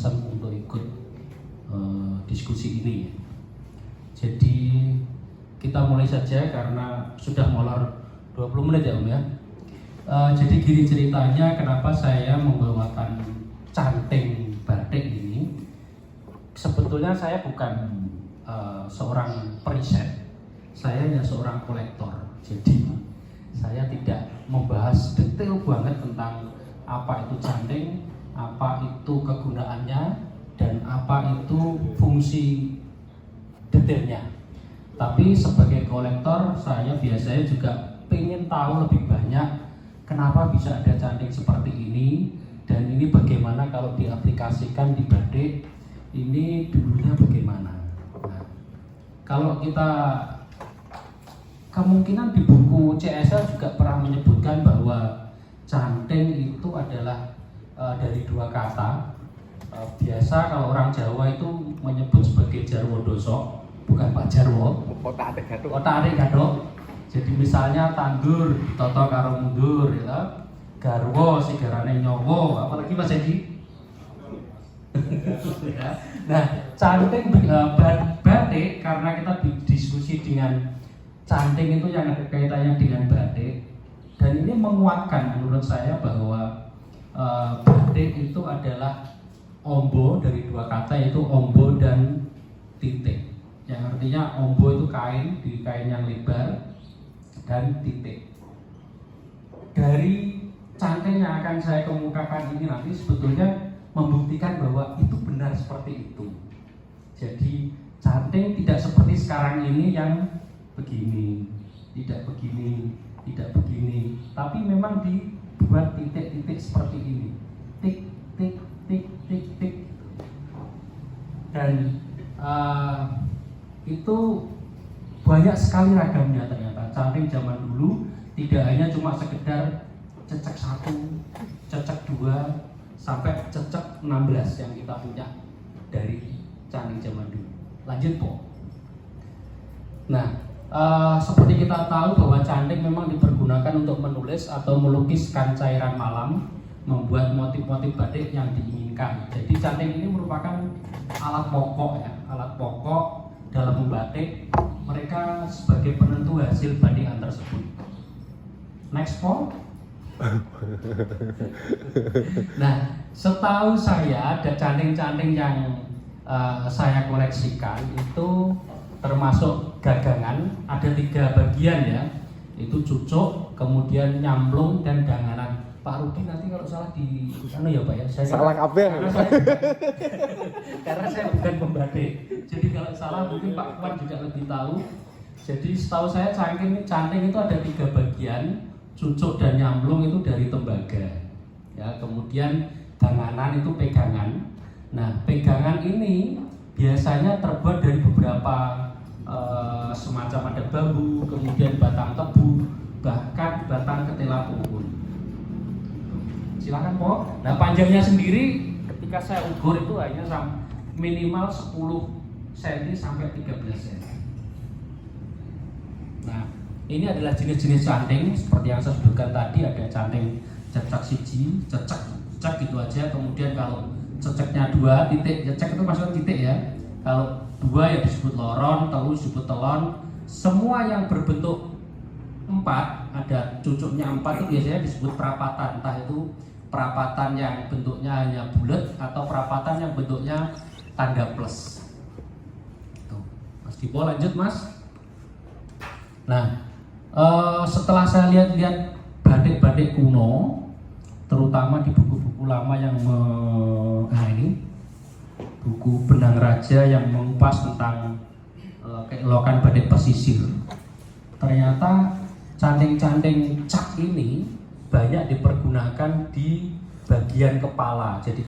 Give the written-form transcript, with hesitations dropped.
beralasan untuk ikut diskusi ini. Jadi kita mulai saja karena sudah molor 20 menit ya Om ya. Jadi gini ceritanya kenapa saya membawakan canting batik ini. Sebetulnya saya bukan seorang periset, saya hanya seorang kolektor. Jadi saya tidak membahas detail banget tentang apa itu canting, apa itu kegunaannya, dan apa itu fungsi detailnya. Tapi sebagai kolektor saya biasanya juga pengen tahu lebih banyak kenapa bisa ada canting seperti ini, dan ini bagaimana kalau diaplikasikan di batik, ini dulunya bagaimana. Nah, kalau kita kemungkinan di buku CSL juga pernah menyebutkan bahwa canting itu adalah dari dua kata. Biasa kalau orang Jawa itu menyebut sebagai jarwo doso, bukan Pak Jarwo. Otak-atik gadok. Jadi misalnya tandur toto karo mundur, ya. Garwo sigarane nyowo, apalagi Mas Edi. Nah, canting batik karena kita diskusi dengan canting itu yang ada kaitannya dengan batik, dan ini menguatkan menurut saya bahwa batik itu adalah ombo dari dua kata, yaitu ombo dan titik, yang artinya ombo itu kain, di kain yang lebar, dan titik. Dari canting yang akan saya kemukakan ini nanti sebetulnya membuktikan bahwa itu benar seperti itu. Jadi canting tidak seperti sekarang ini yang begini, tidak begini, tidak begini, tapi memang dibuat titik-titik seperti ini, tik, tik, tik, tik, tik. Dan itu banyak sekali ragamnya ternyata. Canting zaman dulu tidak hanya cuma sekedar cecek 1, cecek 2, sampai cecek 16 yang kita punya dari canting zaman dulu. Lanjut Po. Nah, seperti kita tahu bahwa canting memang dipergunakan untuk menulis atau melukiskan cairan malam, membuat motif-motif batik yang diinginkan. Jadi canting ini merupakan alat pokok ya, alat pokok dalam membatik. Mereka sebagai penentu hasil batikan tersebut. Next Po. Nah, setahu saya ada canting-canting yang saya koleksikan itu termasuk gagangan, ada 3 bagian ya, itu cucuk, kemudian nyamplung, dan danganan. Pak Rudi nanti kalau salah di sana ya Pak ya, saya salah kabeh karena saya bukan pembatik, jadi kalau salah mungkin Pak Kuat juga lebih tahu. Jadi setahu saya canting itu ada 3 bagian, cucuk dan nyamplung itu dari tembaga ya, kemudian danganan itu pegangan. Nah, pegangan ini biasanya terbuat dari beberapa semacam ada bambu, kemudian batang tebu, bahkan batang ketela pohon. Silakan Po. Nah, panjangnya sendiri ketika saya ukur itu hanya minimal 10 cm sampai 13 cm. Nah, ini adalah jenis-jenis canting seperti yang saya sebutkan tadi. Ada canting cecek siji, cecek gitu aja. Kemudian kalau ceceknya 2 titik, cecek itu maksudnya titik ya. Kalau 2 ya disebut loron, telu disebut telon. Semua yang berbentuk 4, ada cucuknya 4 itu biasanya disebut perapatan. Entah itu perapatan yang bentuknya hanya bulat atau perapatan yang bentuknya tanda plus. Tuh. Mas Dipo lanjut Mas. Nah, setelah saya lihat-lihat batik-batik kuno, terutama di buku-buku lama yang ini buku Benang Raja yang mengupas tentang keelokan batik pesisir, ternyata canting-canting cak ini banyak dipergunakan di bagian kepala. Jadi